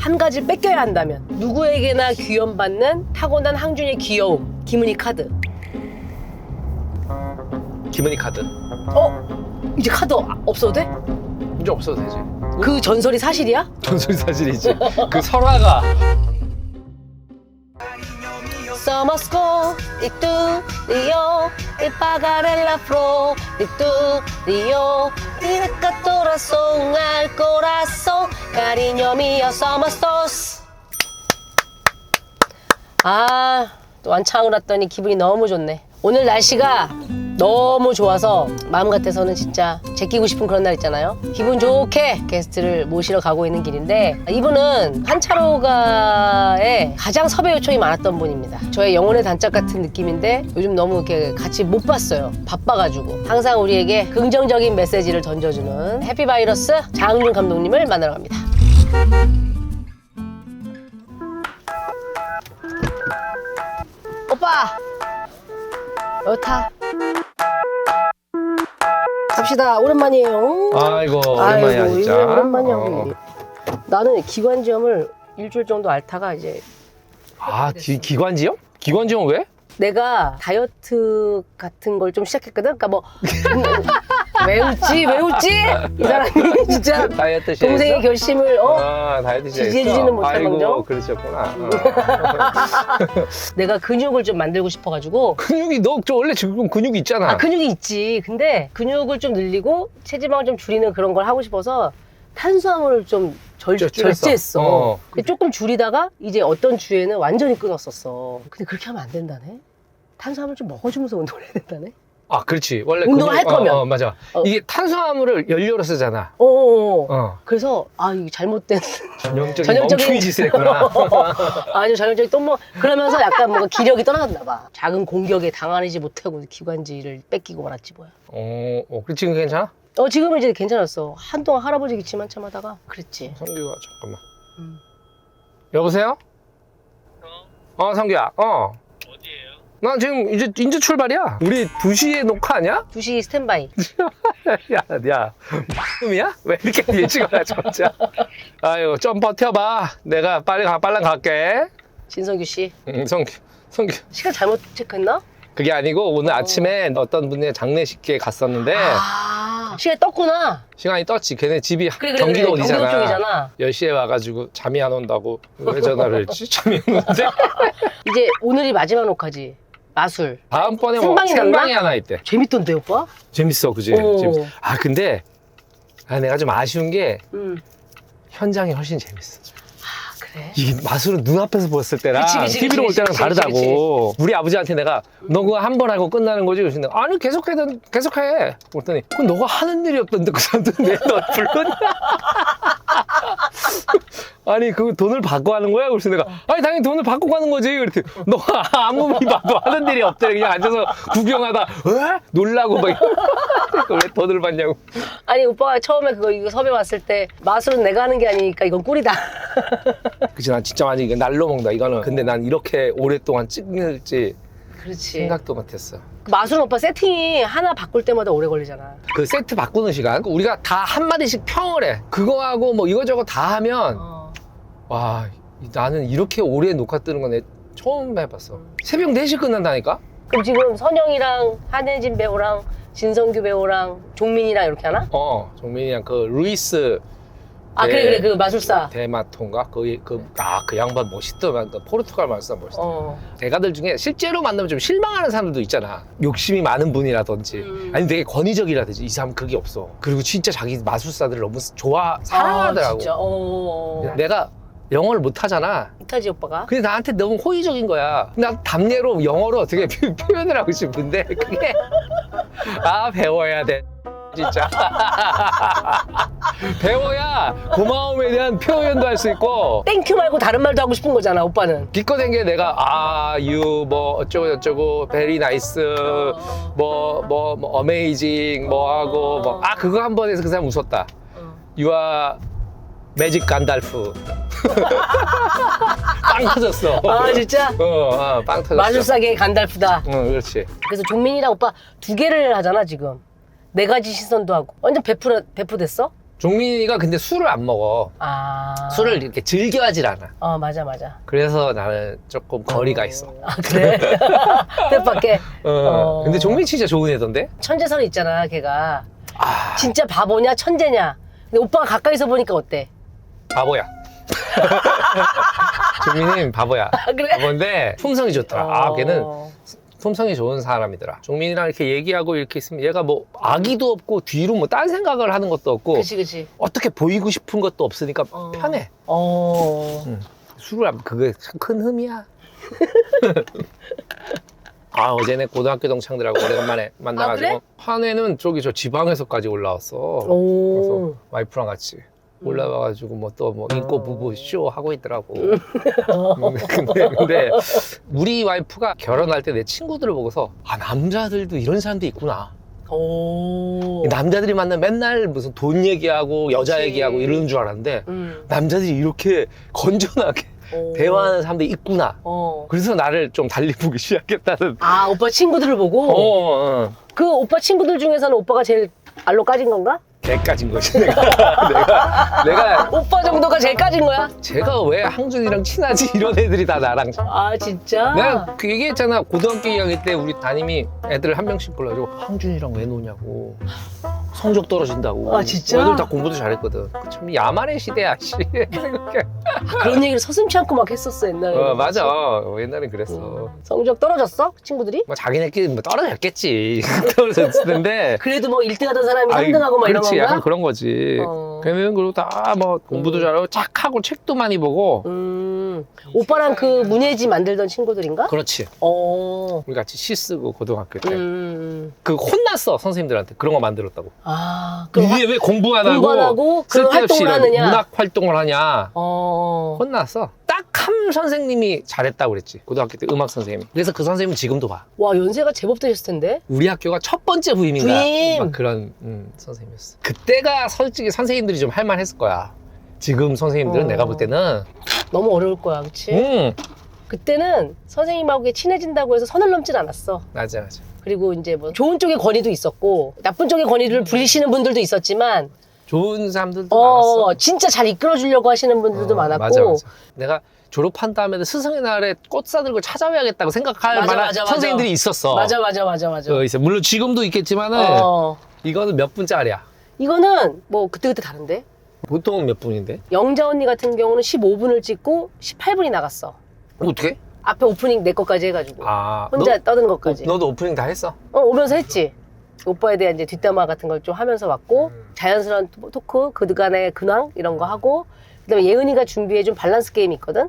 한 가지를 뺏겨야 한다면 누구에게나 귀염받는 타고난 항준의 귀여움. 김은희 카드. 김은희 카드. 이제 카드 없어도 돼? 이제 없어도 되지. 그 전설이 사실이야? 전설이 사실이지. 그 설화가. Summer school, di tu, Rio, il pagarella fro, di tu, Rio, il corazón al corazón, cariño mío, somos dos. 아, 또 완창을 왔더니 기분이 너무 좋네. 오늘 날씨가 너무 좋아서 마음 같아서는 진짜 제끼고 싶은 그런 날 있잖아요. 기분 좋게 게스트를 모시러 가고 있는 길인데 이분은 한차로가에 가장 섭외 요청이 많았던 분입니다. 저의 영혼의 단짝 같은 느낌인데 요즘 너무 이렇게 같이 못 봤어요. 바빠가지고. 항상 우리에게 긍정적인 메시지를 던져주는 해피바이러스 장윤 감독님을 만나러 갑니다. 오빠! 여타. 갑시다. 오랜만이에요. 아이고 오랜만이야 진짜. 오랜만이야. 우리. 나는 기관지염을 일주일 정도 앓다가 이제 기관지염? 기관지염 왜? 내가 다이어트 같은 걸 좀 시작했거든. 그러니까 뭐 왜 웃지? 이 사람이 진짜 다이어트 동생의 결심을 다이어트 지지해주지는 못할 망정. 아이고 그러셨구나. 내가 근육을 좀 만들고 싶어가지고. 근육이 너 원래 지금 근육이 있잖아. 근육이 있지. 근데 근육을 좀 늘리고 체지방을 좀 줄이는 그런 걸 하고 싶어서 탄수화물을 좀 절제했어. 근데 조금 줄이다가 이제 어떤 주에는 완전히 끊었었어. 근데 그렇게 하면 안 된다네. 탄수화물 좀 먹어주면서 운동을 해야 된다네. 아 그렇지. 원래 운동을 할 거면. 맞아. 이게 탄수화물을 연료로 쓰잖아. 그래서 이게 잘못된 전형적인 멍충이 짓을 했구나. 아니요, 전형적인 그러면서 약간 뭔가 기력이 떠나갔나 봐. 작은 공격에 당하지 못하고 기관지를 뺏기고 말았지 뭐야. 그 지금 괜찮아? 지금은 이제 괜찮았어. 한동안 할아버지 기침만 참하다가 그랬지. 성규가 잠깐만. 여보세요? 성규야. 어디에요? 나 지금 이제 출발이야. 우리 2시에 녹화하냐? 2시 스탠바이. 야, 꿈이야? 왜 이렇게 일찍 와가지고 진짜. 아유, 좀 버텨봐. 내가 빨랑 갈게. 진성규 씨. 성규. 시간 잘못 체크했나? 그게 아니고 오늘 아침에 어떤 분의 장례식에 갔었는데 시간이 떴구나. 시간이 떴지. 걔네 집이 그래, 경기도 어디잖아. 경기도 쪽이잖아. 10시에 와가지고 잠이 안 온다고 왜 전화를 했지? 잠이 오는데. 이제 오늘이 마지막 녹화지. 마술. 다음번에 생방이 하나 있대. 재밌던데 오빠? 재밌어, 그지? 재밌어. 근데 내가 좀 아쉬운 게 현장이 훨씬 재밌어. 그래? 이게 마술은 눈앞에서 봤을 때랑 그치, TV로 볼 때랑 그치, 다르다고. 그치. 우리 아버지한테 내가 너 그거 한 번 하고 끝나는 거지? 그러시는데 아니 계속해. 그랬더니 그건 너가 하는 일이 없던데 그 사람들은 왜 너 불렀냐? 아니 그 돈을 받고 하는 거야? 그래서 내가 아니 당연히 돈을 받고 가는 거지. 그랬더니 너가 아무리 봐도 하는 일이 없대. 그냥 앉아서 구경하다 에? 놀라고 막 왜 돈을 받냐고. 아니 오빠가 처음에 이거 섭외 왔을 때 마술은 내가 하는 게 아니니까 이건 꿀이다. 그치, 난 진짜 많이 이거 날로 먹는다 이거는. 근데 난 이렇게 오랫동안 찍을지 그렇지. 생각도 못했어. 마술은 오빠 세팅이 하나 바꿀 때마다 오래 걸리잖아. 그 세트 바꾸는 시간 우리가 다 한마디씩 평을 해. 그거하고 뭐 이거저거 다 하면 와 나는 이렇게 오래 녹화 뜨는 건 처음 해봤어. 새벽 4시 끝난다니까? 그럼 지금 선영이랑 한혜진 배우랑 진성규 배우랑 종민이랑 이렇게 하나? 종민이랑 그 루이스 그래 그 마술사. 대마토인가? 그 양반 멋있더만. 그 포르투갈 마술사 멋있다. 대가들 중에 실제로 만나면 좀 실망하는 사람들도 있잖아. 욕심이 많은 분이라든지 아니 되게 권위적이라든지 이 사람 그게 없어. 그리고 진짜 자기 마술사들을 너무 사랑하더라고. 진짜. 내가 영어를 못하잖아. 못하지 오빠가. 근데 나한테 너무 호의적인 거야. 나 답례로 영어로 어떻게 표현을 하고 싶은데 그게 배워야 돼. 진짜 배워야 고마움에 대한 표현도 할 수 있고 땡큐 말고 다른 말도 하고 싶은 거잖아 오빠는. 기껏 된 게 내가 you 뭐 어쩌고 저쩌고 very nice 뭐 amazing 뭐 하고 그거 한 번 해서 그 사람 웃었다. you are magic 간달프. 빵 터졌어. 진짜? 빵 터졌어. 마술사계의 간달프다. 그렇지. 그래서 종민이랑 오빠 2개를 하잖아 지금. 4가지 시선도 하고. 완전 베프 됐어? 종민이가 근데 술을 안 먹어. 아. 술을 이렇게 즐겨하질 않아. 맞아, 맞아. 그래서 나는 조금 거리가 있어. 아, 그래? 뜻밖의. 근데 종민이 진짜 좋은 애던데? 천재설이 있잖아, 걔가. 아, 진짜 바보냐, 천재냐. 근데 오빠가 가까이서 보니까 어때? 바보야. 종민이는 바보야. 그래? 바보인데 품성이 좋더라. 어. 걔는 품성이 좋은 사람이더라. 종민이랑 이렇게 얘기하고 이렇게 있으면 얘가 뭐 악의도 없고 뒤로 뭐 딴 생각을 하는 것도 없고 그치, 그치. 어떻게 보이고 싶은 것도 없으니까 편해. 술을 안, 그게 참 큰 흠이야. 아, 어제는 고등학교 동창들하고 오래간만에 만나가지고. 그래? 한 애는 저기 저 지방에서까지 올라왔어. 오. 그래서 와이프랑 같이 올라와가지고 뭐 또 뭐 인꼬 부부 쇼 하고 있더라고. 근데 우리 와이프가 결혼할 때 내 친구들을 보고서 아, 남자들도 이런 사람도 있구나. 오. 남자들이 만나면 맨날 무슨 돈 얘기하고 여자 그치. 얘기하고 이러는 줄 알았는데 남자들이 이렇게 건전하게 대화하는 사람들이 있구나. 그래서 나를 좀 달리 보기 시작했다는. 아, 오빠 친구들을 보고? 그 오빠 친구들 중에서는 오빠가 제일 알로 까진 건가? 개까진 거지. 내가 오빠 정도가 제일 까진 거야? 제가 왜 항준이랑 친하지? 이런 애들이 다 나랑. 아, 진짜? 내가 그 얘기했잖아. 고등학교 2학년 때 우리 담임이 애들 한 명씩 불러가지고 항준이랑 왜 노냐고. 성적 떨어진다고. 아, 진짜? 애들 다 공부도 잘했거든. 참 야만의 시대야. 씨. 그런 얘기를 서슴지 않고 막 했었어, 옛날에. 맞아. 옛날엔 그랬어. 성적 떨어졌어? 친구들이? 뭐 자기네끼리 뭐 떨어졌겠지. 떨어졌을 텐데. 그래도 뭐 1등 하던 사람이 아이, 3등하고 막 이런 그렇지. 건가? 약간 그런 거지. 걔네는 그리고 다 뭐 공부도 잘하고 착하고 책도 많이 보고. 오빠랑 그 문예지 만들던 친구들인가? 그렇지. 우리 같이 시 쓰고 고등학교 때. 그 혼났어, 선생님들한테. 그런 거 만들었다고. 아, 그럼 이게 왜 공부 안 공부 안 하고 그런 쓸데없이 활동을 이런 하느냐? 문학 활동을 하냐. 어. 혼났어. 딱 한 선생님이 잘했다고 그랬지. 고등학교 때 음악 선생님이. 그래서 그 선생님은 지금도 봐. 와, 연세가 제법 되셨을 텐데? 우리 학교가 첫 번째 부임인가? 부임! 막 그런 선생님이었어. 그때가 솔직히 선생님들이 좀 할만했을 거야. 지금 선생님들은 내가 볼 때는 너무 어려울 거야, 그치? 그때는 선생님하고 친해진다고 해서 선을 넘진 않았어. 맞아. 그리고 이제 뭐 좋은 쪽의 권위도 있었고 나쁜 쪽의 권위를 부리시는 분들도 있었지만 좋은 사람들도 많았어. 진짜 잘 이끌어 주려고 하시는 분들도 많았고 맞아. 내가 졸업한 다음에도 스승의 날에 꽃 사들고 찾아와야겠다고 생각할 만한 선생님들이 있었어. 맞아. 있어. 물론 지금도 있겠지만은 이거는 몇 분짜리야? 이거는 뭐 그때그때 다른데? 보통은 몇 분인데? 영자 언니 같은 경우는 15분을 찍고 18분이 나갔어. 어떻게? 앞에 오프닝 내 것까지 해가지고 혼자 떠드는 것까지. 너도 오프닝 다 했어? 오면서 했지. 오빠에 대한 이제 뒷담화 같은 걸 좀 하면서 왔고 자연스러운 토크, 그간의 근황 이런 거 하고 그다음에 예은이가 준비해준 밸런스 게임이 있거든.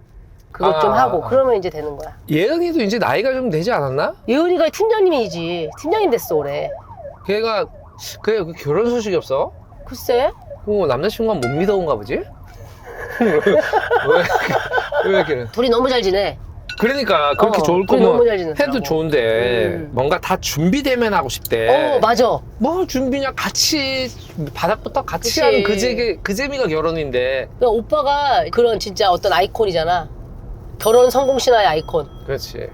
그것 좀 하고 그러면 이제 되는 거야. 예은이도 이제 나이가 좀 되지 않았나? 예은이가 팀장님이지. 팀장님 됐어 올해. 걔가 그 결혼 소식이 없어? 글쎄. 남자친구가 못 믿어온가 보지? 왜 그래? 둘이 너무 잘 지내. 그러니까 그렇게 좋을 둘이 너무 거면 잘 지내더라고. 해도 좋은데 뭔가 다 준비되면 하고 싶대. 맞아. 뭐 준비냐, 같이 바닥부터 같이 그치. 하는 그 재미가 결혼인데. 그러니까 오빠가 그런 진짜 어떤 아이콘이잖아. 결혼 성공 신화의 아이콘. 그렇지.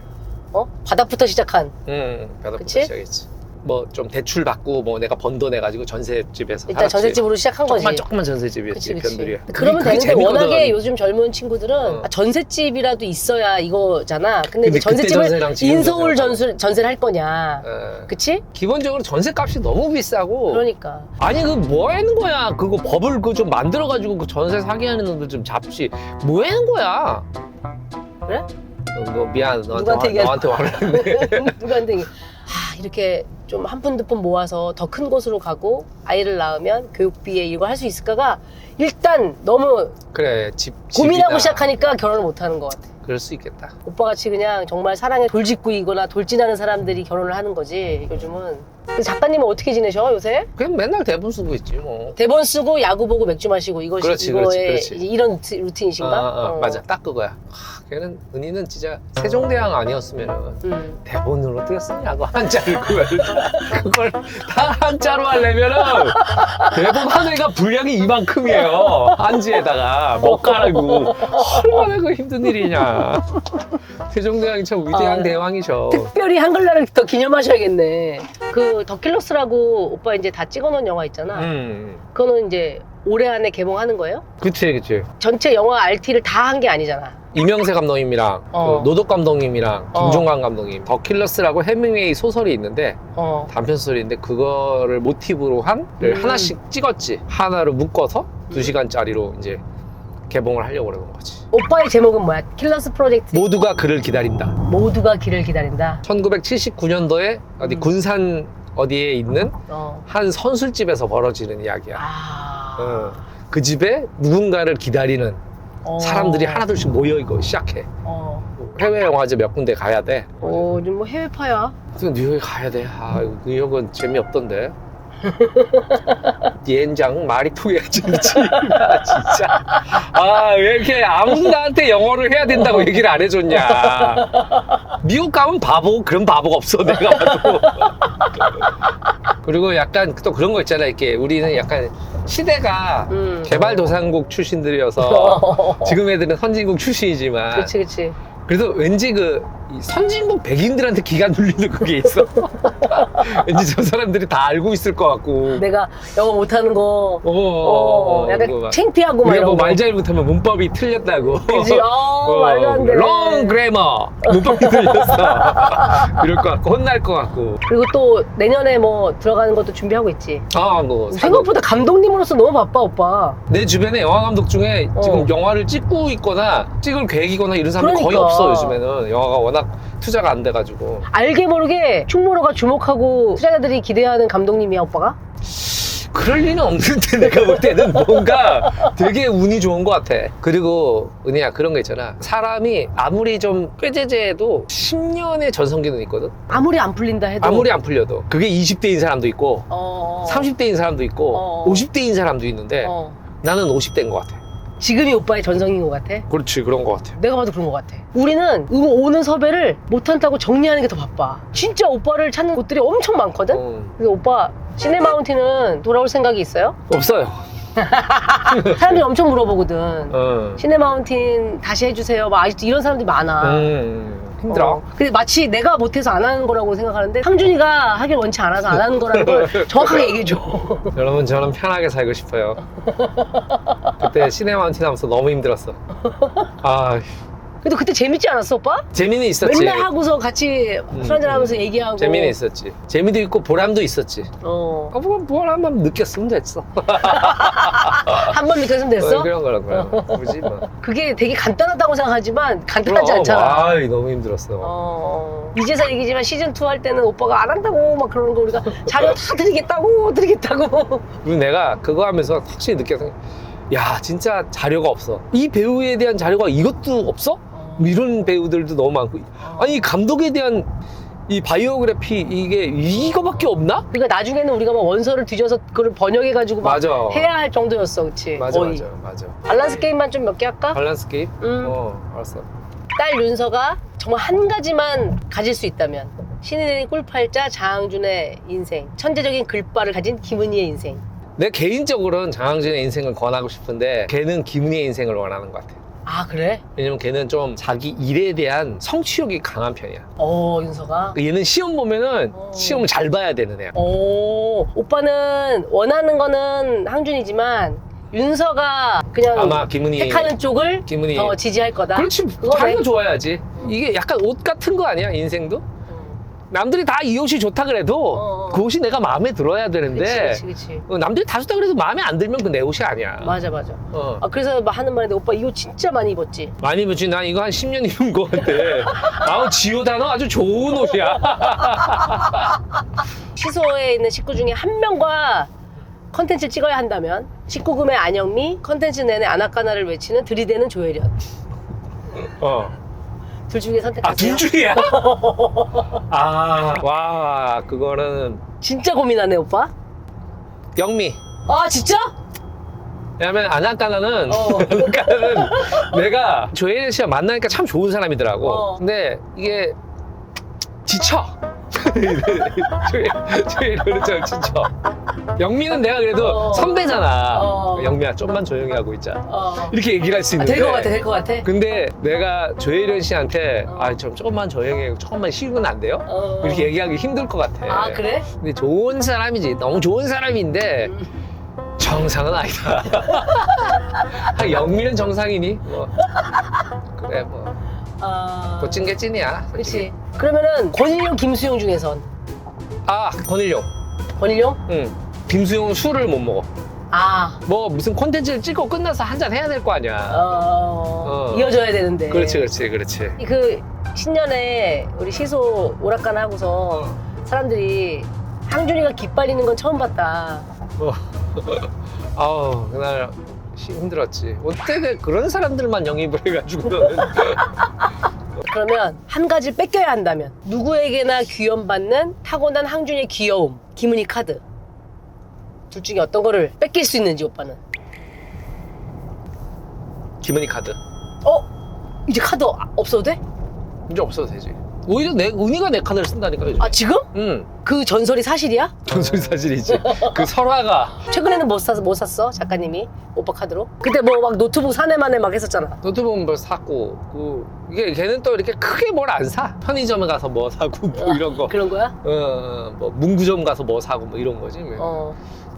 바닥부터 시작한. 바닥부터 그치? 시작했지. 뭐 좀 대출 받고 뭐 내가 번 돈 내가지고 전셋집에서 일단 전셋집으로 시작한 거지. 조그만 전셋집이었지. 그치. 변두리. 그러면 그게 되는데 재밌거든. 워낙에 요즘 젊은 친구들은 전셋집이라도 있어야 이거잖아. 근데 이제 그때 전세랑 전셋집을 지금 인서울 전세랑 전세를 할 거냐. 그치? 기본적으로 전셋값이 너무 비싸고. 그러니까. 아니 그 뭐 하는 거야? 그거 법을 그 좀 만들어가지고 그 전세 사기하는 놈들 좀 잡지. 뭐 하는 거야? 그래? 뭐 미안, 누구한테 너한테 화를 누구한테 얘기. 이렇게 좀 한 푼 두 푼 모아서 더 큰 곳으로 가고 아이를 낳으면 교육비에 이거 할 수 있을까가 일단 너무 그래 고민하고 집이다. 시작하니까 결혼을 못 하는 것 같아. 그럴 수 있겠다. 오빠 같이 그냥 정말 사랑에 돌직구이거나 돌진하는 사람들이 결혼을 하는 거지 요즘은. 근데 작가님은 어떻게 지내셔 요새? 그냥 맨날 대본 쓰고 있지 뭐. 대본 쓰고 야구 보고 맥주 마시고 이것이 그렇지, 이거의 그렇지. 이제 이런 루틴이신가? 맞아, 딱 그거야. 걔는 은희는 진짜 세종대왕 아니었으면은 대본을 어떻게 쓰냐고 한자를 그걸 다 한자로 하려면은 대본 하나가 분량이 이만큼이에요. 한지에다가 먹가라고 얼마나 그 힘든 일이냐. 세종대왕이 참 위대한 대왕이셔. 특별히 한글날을 더 기념하셔야겠네. 그 더킬러스라고 오빠 이제 다 찍어놓은 영화 있잖아. 그거는 이제 올해 안에 개봉하는 거예요? 그치. 전체 영화 RT를 다 한 게 아니잖아. 이명세 감독님이랑 어. 그 노덕 감독님이랑 어. 김종관 감독님 더 킬러스라고 해밍웨이 소설이 있는데 어. 단편 소설인데 그거를 모티브로 한 하나씩 찍었지. 하나를 묶어서 2시간짜리로 이제 개봉을 하려고 그러는 거지. 오빠의 제목은 뭐야? 킬러스 프로젝트. 모두가 그를 기다린다. 모두가 길을 기다린다. 1979년도에 어디 군산 어디에 있는 어. 한 선술집에서 벌어지는 이야기야. 아. 어. 그 집에 누군가를 기다리는 어. 사람들이 하나둘씩 모여 있고 시작해. 어. 해외 영화제 몇 군데 가야 돼. 요즘 뭐 해외파야. 그래서 뉴욕에 가야 돼. 뉴욕은 재미없던데. 연장 말이 통해야지. 진짜. 왜 이렇게 아무도 나한테 영어를 해야 된다고 얘기를 안 해줬냐. 미국 가면 바보, 그런 바보가 없어, 내가 봐도. 그리고 약간 또 그런 거 있잖아. 이렇게 우리는 약간 시대가 개발도상국 출신들이어서 지금 애들은 선진국 출신이지만. 그치. 그래서 왠지 이 선진국 백인들한테 기가 눌리는 그게 있어. 왠지 저 사람들이 다 알고 있을 것 같고. 내가 영어 못하는 거. 약간 그거 막 창피하고 막 우리가 이런 뭐 거. 말 잘못하면 문법이 틀렸다고. 그지? 말도 안 돼. 롱 그래머. 문법이 틀렸어. 이럴 것 같고 혼날 것 같고. 그리고 또 내년에 뭐 들어가는 것도 준비하고 있지. 뭐 생각보다 감독님으로서 너무 바빠, 오빠. 내 주변에 영화 감독 중에 지금 영화를 찍고 있거나 찍을 계획이거나 이런 사람이 거의 그러니까. 없어. 요즘에는 영화가 워낙 투자가 안 돼가지고. 알게 모르게 충무로가 주목하고 투자자들이 기대하는 감독님이야, 오빠가? 그럴 리는 없는데 내가 볼 때는 뭔가 되게 운이 좋은 것 같아. 그리고 은희야 그런 거 있잖아. 사람이 아무리 좀 꾀제제해도 10년의 전성기는 있거든. 아무리 안 풀린다 해도. 아무리 안 풀려도 그게 20대인 사람도 있고 30대인 사람도 있고 어. 50대인 사람도 있는데 나는 50대인 것 같아. 지금이 오빠의 전성인 것 같아? 그렇지, 그런 것 같아. 내가 봐도 그런 것 같아. 우리는 이거 오는 섭외를 못한다고 정리하는 게 더 바빠. 진짜 오빠를 찾는 곳들이 엄청 많거든? 그래서 오빠 시네마운틴은 돌아올 생각이 있어요? 없어요. 사람들이 엄청 물어보거든. 시네마운틴 다시 해주세요. 막 아직도 이런 사람들이 많아. 힘들어. 근데 마치 내가 못해서 안 하는 거라고 생각하는데 상준이가 하길 원치 않아서 안 하는 거라는 걸 정확하게 얘기해줘. 여러분 저는 편하게 살고 싶어요. 그때 시네마운틴 하면서 너무 힘들었어. 근데 그때 재밌지 않았어, 오빠? 재미는 있었지. 맨날 하고서 같이 술 한잔 하면서 얘기하고. 재미는 있었지. 재미도 있고 보람도 있었지. 보람만 느꼈으면 됐어. 한 번 느꼈으면 됐어? 그런 거야. 굳이 뭐. 그게 되게 간단하다고 생각하지만 간단하지 않잖아. 너무 힘들었어. 이제서 얘기지만 시즌2 할 때는 오빠가 안 한다고 막 그러는 거 우리가 자료 다 드리겠다고. 그리고 내가 그거 하면서 확실히 느꼈던 게 야, 진짜 자료가 없어. 이 배우에 대한 자료가 이것도 없어? 이런 배우들도 너무 많고. 아니, 감독에 대한 이 바이오그래피 이게 이거밖에 없나? 그러니까 나중에는 우리가 막 원서를 뒤져서 그걸 번역해가지고 막 맞아. 해야 할 정도였어, 그치? 맞아. 밸런스 게임만 좀 몇 개 할까? 밸런스 게임? 알았어. 딸 윤서가 정말 한 가지만 가질 수 있다면 신이 내린 꿀팔자 장항준의 인생, 천재적인 글바를 가진 김은희의 인생. 내 개인적으로는 장항준의 인생을 권하고 싶은데 걔는 김은희의 인생을 원하는 것 같아. 아, 그래? 왜냐면 걔는 좀 자기 일에 대한 성취욕이 강한 편이야. 윤서가? 얘는 시험 보면은 시험을 잘 봐야 되는 애야. 오빠는 원하는 거는 항준이지만 윤서가 그냥 아마 김은희 택하는 쪽을 김은희. 더 지지할 거다. 그렇지. 다른 거 좋아야지. 이게 약간 옷 같은 거 아니야, 인생도? 남들이 다 이 옷이 좋다 그래도 그 옷이 내가 마음에 들어야 되는데 그치. 남들이 다 좋다 그래도 마음에 안 들면 그 내 옷이 아니야. 맞아. 그래서 막 하는 말인데 오빠 이 옷 진짜 많이 입었지? 많이 입었지. 난 이거 한 10년 입은 것 같아. 지오다노 아주 좋은 옷이야. 시소에 있는 식구 중에 한 명과 컨텐츠 찍어야 한다면 19금의 안영미, 컨텐츠 내내 아나까나를 외치는 들이대는 조혜련. 둘 중에 선택하세요. 둘 중이야? 와, 그거는 진짜 고민하네, 오빠. 영미. 진짜? 왜냐면 아나까나는 내가 조혜련 씨와 만나니까 참 좋은 사람이더라고. 근데 이게 지쳐. 조혜련은 좀 지쳐. 영미는 내가 그래도 선배잖아. 영미야 좀만 조용히 하고 있자. 이렇게 얘기를 할 수 있는데. 될 것 같아. 근데 내가 조혜련 씨한테 조금만 조용히 해, 조금만 쉬면 안 돼요? 이렇게 얘기하기 힘들 것 같아. 그래? 근데 좋은 사람이지. 너무 좋은 사람인데 정상은 아니다. 영미는 정상이니? 뭐. 그래 뭐. 또 찐 게 찐이야. 그렇지. 그러면은 권일용, 김수용 중에선 아 권일용. 권일용? 응. 김수용은 술을 못 먹어. 아, 뭐 무슨 콘텐츠를 찍고 끝나서 한잔 해야 될 거 아니야. 이어져야 되는데. 그렇지. 그 신년에 우리 시소 오락관 하고서 사람들이 항준이가 기빨리는 건 처음 봤다. 아우 그날 힘들었지. 어때 그런 사람들만 영입을 해가지고는. 그러면 한 가지를 뺏겨야 한다면 누구에게나 귀염받는 타고난 항준이의 귀여움, 김은희 카드. 둘 중에 어떤 거를 뺏길 수 있는지 오빠는. 김은희 카드. 이제 카드 없어도 돼? 이제 없어도 되지. 오히려 은희가 내 카드를 쓴다니까 요즘. 아 지금? 응. 그 전설이 사실이야? 전설이 사실이지. 그 설화가. 최근에는 뭐 샀어? 작가님이 오빠 카드로? 그때 뭐 막 노트북 사내만에 막 했었잖아. 노트북 뭐 샀고 이게 걔는 또 이렇게 크게 뭘 안 사. 편의점에 가서 뭐 사고 뭐 이런 거. 그런 거야? 뭐 문구점 가서 뭐 사고 뭐 이런 거지.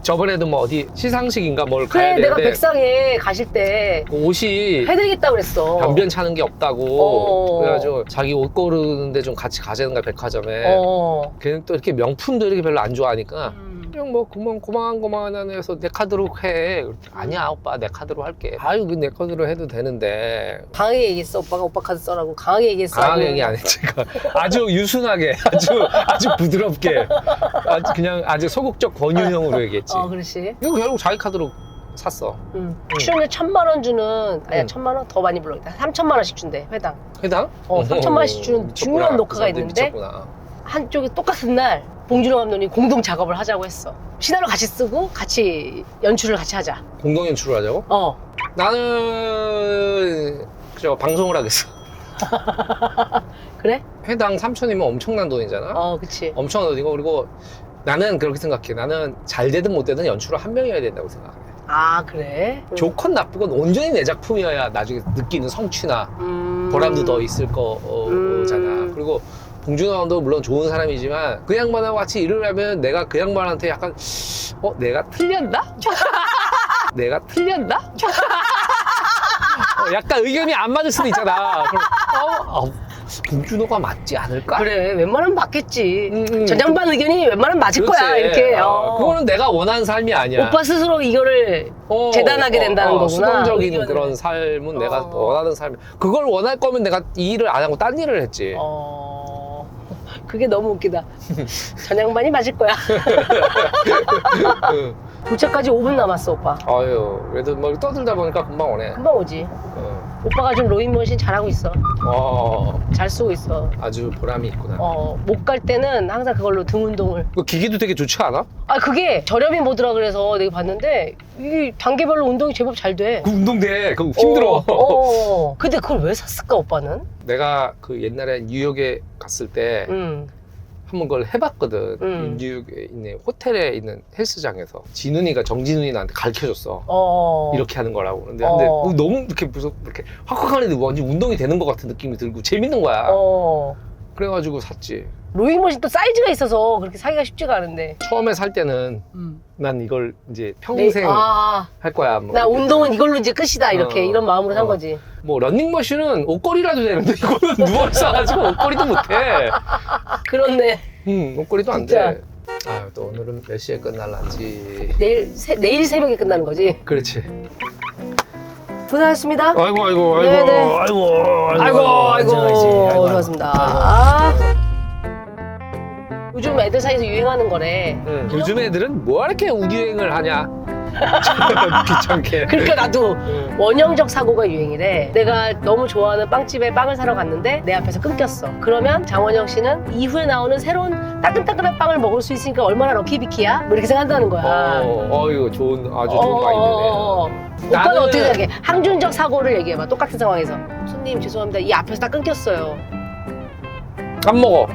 저번에도 뭐 어디 시상식인가 뭘 그래 가야 내가 되는데 백상에 가실 때 그 옷이 해드리겠다 그랬어. 변변 차는 게 없다고. 그래가지고 자기 옷 고르는데 좀 같이 가자는가 백화점에. 걔는 또 이렇게 명품도 이렇게 별로 안 좋아하니까 그냥 뭐 고만고만한 해서 내 카드로 해. 아니야 오빠 내 카드로 할게. 아유 내 카드로 해도 되는데. 강하게 얘기했어. 오빠가 오빠 카드 써라고 강하게 얘기했어. 강하게 얘기 안 했지. 아주 유순하게 아주 부드럽게 그냥 아주 소극적 권유형으로 얘기했지. 그렇지. 이거 결국 자기 카드로 샀어. 출연료 1,000만 원 주는 아니야 1,000만 원 더 많이 불러야겠다. 3,000만 원씩 준대 회당. 회당? 3,000만 원씩 주는 미쳤구나. 중요한 녹화가 그 있는데 미쳤구나. 한쪽에 똑같은 날 봉준호 감독님 공동 작업을 하자고 했어. 시나리오 같이 쓰고 같이 연출을 같이 하자. 공동 연출을 하자고? 나는 그저 방송을 하겠어. 그래? 회당 3,000이면 엄청난 돈이잖아. 그치. 엄청난 돈이고 그리고 나는 그렇게 생각해. 나는 잘 되든 못 되든 연출을 한 명이어야 된다고 생각해. 아 그래? 좋건 나쁘건 온전히 내 작품이어야 나중에 느끼는 성취나 보람도 더 있을 거잖아. 그리고 봉준호 감독도 물론 좋은 사람이지만 그 양반하고 같이 일을 하면 내가 그 양반한테 약간 내가 틀렸나? 내가 틀렸나? 약간 의견이 안 맞을 수도 있잖아. 그럼 봉준호가 맞지 않을까? 그래 웬만하면 맞겠지. 전 양반 의견이 웬만하면 맞을 그렇지. 거야 이렇게. 그거는 내가 원하는 삶이 아니야. 오빠 스스로 이거를 재단하게 된다는 거구나. 수동적인 의견을. 그런 삶은 내가 원하는 삶. 그걸 원할 거면 내가 이 일을 안 하고 딴 일을 했지. 그게 너무 웃기다. 전 양반이 맞을 거야. 도착까지 5분 남았어 오빠. 아유 그래도 뭐 떠들다 보니까 금방 오네. 금방 오지. 오빠가 좀 로잉머신 잘하고 있어. 잘 쓰고 있어. 아주 보람이 있구나. 못 갈 때는 항상 그걸로 등 운동을. 그 기계도 되게 좋지 않아? 그게 저렴이 모드라 그래서 내가 봤는데 이게 단계별로 운동이 제법 잘 돼. 그 운동돼. 그 힘들어. 근데 그걸 왜 샀을까 오빠는? 내가 그 옛날에 뉴욕에 갔을 때 한번 그걸 해봤거든. 뉴욕에 있는 호텔에 있는 헬스장에서 진훈이가 정진훈이 나한테 가르쳐줬어. 이렇게 하는 거라고. 근데 너무 이렇게 무슨 이렇게 확확 하는데 완전 운동이 되는 것 같은 느낌이 들고 재밌는 거야. 그래가지고 샀지. 로잉머신 또 사이즈가 있어서 그렇게 사기가 쉽지가 않은데. 처음에 살 때는 난 이걸 이제 평생 할 거야. 뭐. 나 운동은 이걸로 이제 끝이다 이렇게 이런 마음으로 산 거지. 뭐 런닝머신은 옷걸이라도 되는데 이거는 누워 있어가지고 옷걸이도 못해. 그렇네. 옷걸이도 안 진짜. 돼. 또 오늘은 몇 시에 끝날란지. 내일 새벽에 끝나는 거지. 그렇지. 고생하셨습니다. 아이고. 네네. 아이고. 고맙습니다. 요즘 애들 사이에서 유행하는 거래. 요즘 애들은 뭐 이렇게 우유행을 하냐? 귀찮게. 그러니까 나도 원형적 사고가 유행이래. 내가 너무 좋아하는 빵집에 빵을 사러 갔는데 내 앞에서 끊겼어. 그러면 장원영 씨는 이후에 나오는 새로운 따끈따끈한 빵을 먹을 수 있으니까 얼마나 럭키비키야? 뭐 이렇게 생각한다는 거야. 이거 아주 좋은 마인드네. 오빠는 어떻게 생각해? 항준적 사고를 얘기해봐. 똑같은 상황에서. 손님 죄송합니다. 이 앞에서 다 끊겼어요. 안 먹어.